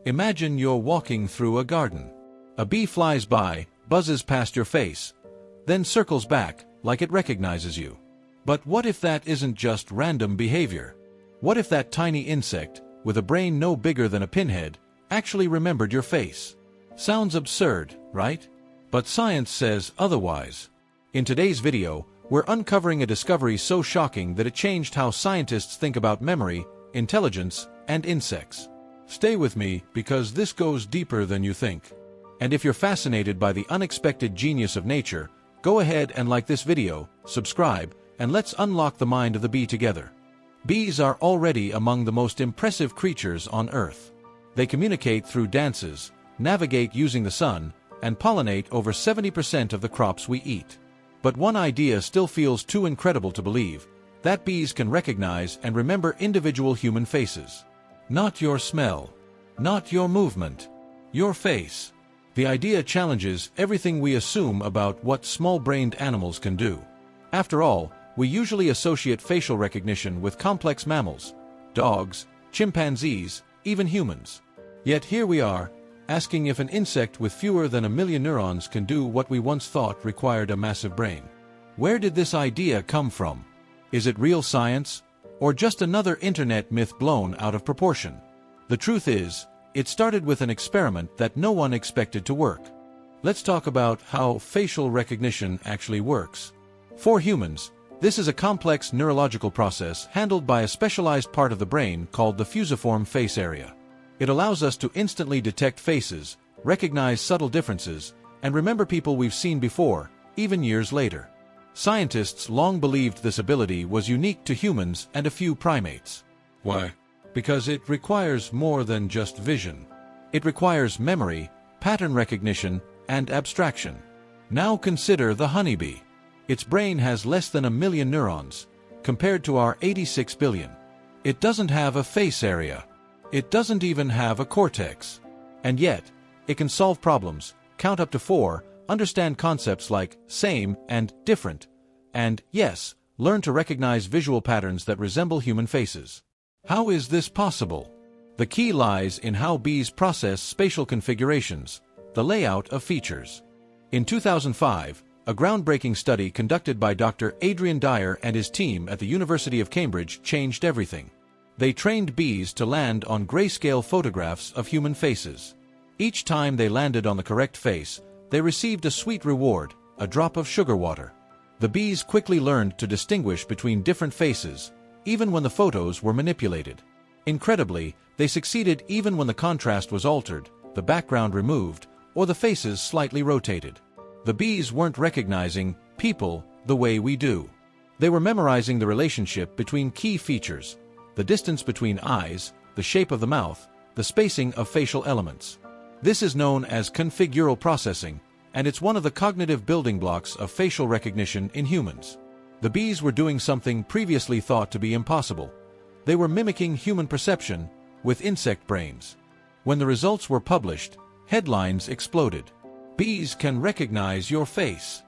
Imagine you're walking through a garden. A bee flies by, buzzes past your face, then circles back, like it recognizes you. But what if that isn't just random behavior? What if that tiny insect, with a brain no bigger than a pinhead, actually remembered your face? Sounds absurd, right? But science says otherwise. In today's video, we're uncovering a discovery so shocking that it changed how scientists think about memory, intelligence, and insects. Stay with me, because this goes deeper than you think. And if you're fascinated by the unexpected genius of nature, go ahead and like this video, subscribe, and let's unlock the mind of the bee together. Bees are already among the most impressive creatures on Earth. They communicate through dances, navigate using the sun, and pollinate over 70% of the crops we eat. But one idea still feels too incredible to believe, that bees can recognize and remember individual human faces. Not your smell, not your movement, your face. The idea challenges everything we assume about what small-brained animals can do. After all, we usually associate facial recognition with complex mammals, dogs, chimpanzees, even humans. Yet here we are, asking if an insect with fewer than 1 million neurons can do what we once thought required a massive brain. Where did this idea come from? Is it real science, or just another internet myth blown out of proportion? The truth is, it started with an experiment that no one expected to work. Let's talk about how facial recognition actually works. For humans, this is a complex neurological process handled by a specialized part of the brain called the fusiform face area. It allows us to instantly detect faces, recognize subtle differences, and remember people we've seen before, even years later. Scientists long believed this ability was unique to humans and a few primates. Why? Because it requires more than just vision. It requires memory, pattern recognition, and abstraction. Now consider the honeybee. Its brain has less than 1 million neurons, compared to our 86 billion. It doesn't have a face area. It doesn't even have a cortex. And yet, it can solve problems, count up to 4, understand concepts like same and different, and, yes, learn to recognize visual patterns that resemble human faces. How is this possible? The key lies in how bees process spatial configurations, the layout of features. In 2005, a groundbreaking study conducted by Dr. Adrian Dyer and his team at the University of Cambridge changed everything. They trained bees to land on grayscale photographs of human faces. Each time they landed on the correct face, they received a sweet reward, a drop of sugar water. The bees quickly learned to distinguish between different faces, even when the photos were manipulated. Incredibly, they succeeded even when the contrast was altered, the background removed, or the faces slightly rotated. The bees weren't recognizing people the way we do. They were memorizing the relationship between key features, the distance between eyes, the shape of the mouth, the spacing of facial elements. This is known as configural processing, and it's one of the cognitive building blocks of facial recognition in humans. The bees were doing something previously thought to be impossible. They were mimicking human perception with insect brains. When the results were published, headlines exploded. Bees can recognize your face.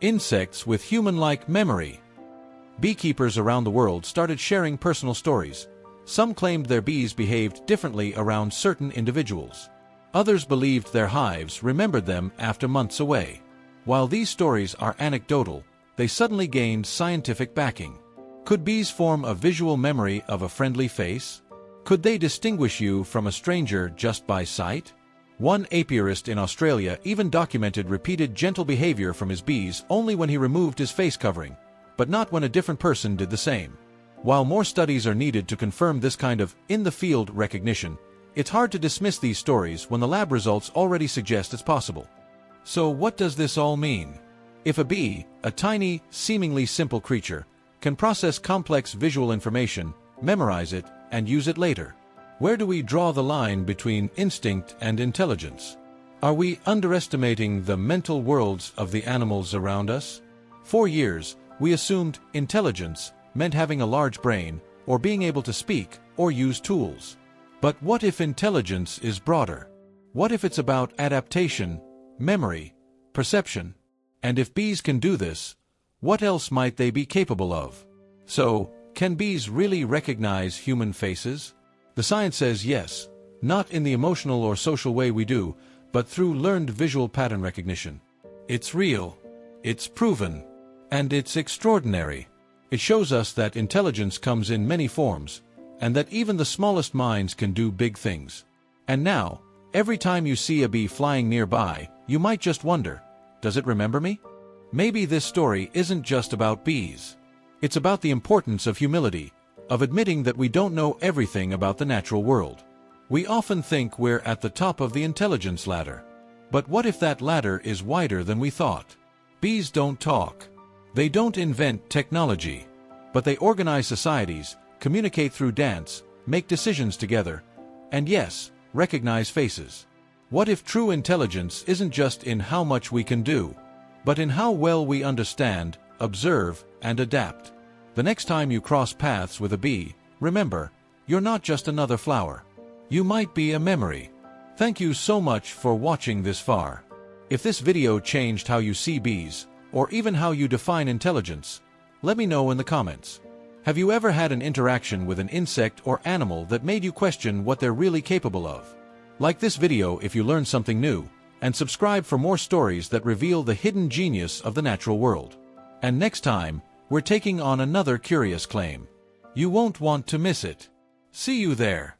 Insects with human-like memory. Beekeepers around the world started sharing personal stories. Some claimed their bees behaved differently around certain individuals. Others believed their hives remembered them after months away. While these stories are anecdotal, they suddenly gained scientific backing. Could bees form a visual memory of a friendly face? Could they distinguish you from a stranger just by sight? One apiarist in Australia even documented repeated gentle behavior from his bees only when he removed his face covering, but not when a different person did the same. While more studies are needed to confirm this kind of in-the-field recognition, it's hard to dismiss these stories when the lab results already suggest it's possible. So what does this all mean? If a bee, a tiny, seemingly simple creature, can process complex visual information, memorize it, and use it later, where do we draw the line between instinct and intelligence? Are we underestimating the mental worlds of the animals around us? For years, we assumed intelligence meant having a large brain, or being able to speak, or use tools. But what if intelligence is broader? What if it's about adaptation, memory, perception? And if bees can do this, what else might they be capable of? So, can bees really recognize human faces? The science says yes, Not in the emotional or social way we do, but through learned visual pattern recognition. It's real, it's proven, and it's extraordinary. It shows us that intelligence comes in many forms, and that even the smallest minds can do big things. And now, every time you see a bee flying nearby, you might just wonder, does it remember me? Maybe this story isn't just about bees. It's about the importance of humility, of admitting that we don't know everything about the natural world. We often think we're at the top of the intelligence ladder. But what if that ladder is wider than we thought? Bees don't talk. They don't invent technology. But they organize societies, communicate through dance, make decisions together, and yes, recognize faces. What if true intelligence isn't just in how much we can do, but in how well we understand, observe, and adapt? The next time you cross paths with a bee, remember, you're not just another flower. You might be a memory. Thank you so much for watching this far. If this video changed how you see bees, or even how you define intelligence, let me know in the comments. Have you ever had an interaction with an insect or animal that made you question what they're really capable of? Like this video if you learned something new, and subscribe for more stories that reveal the hidden genius of the natural world. And next time, we're taking on another curious claim. You won't want to miss it. See you there.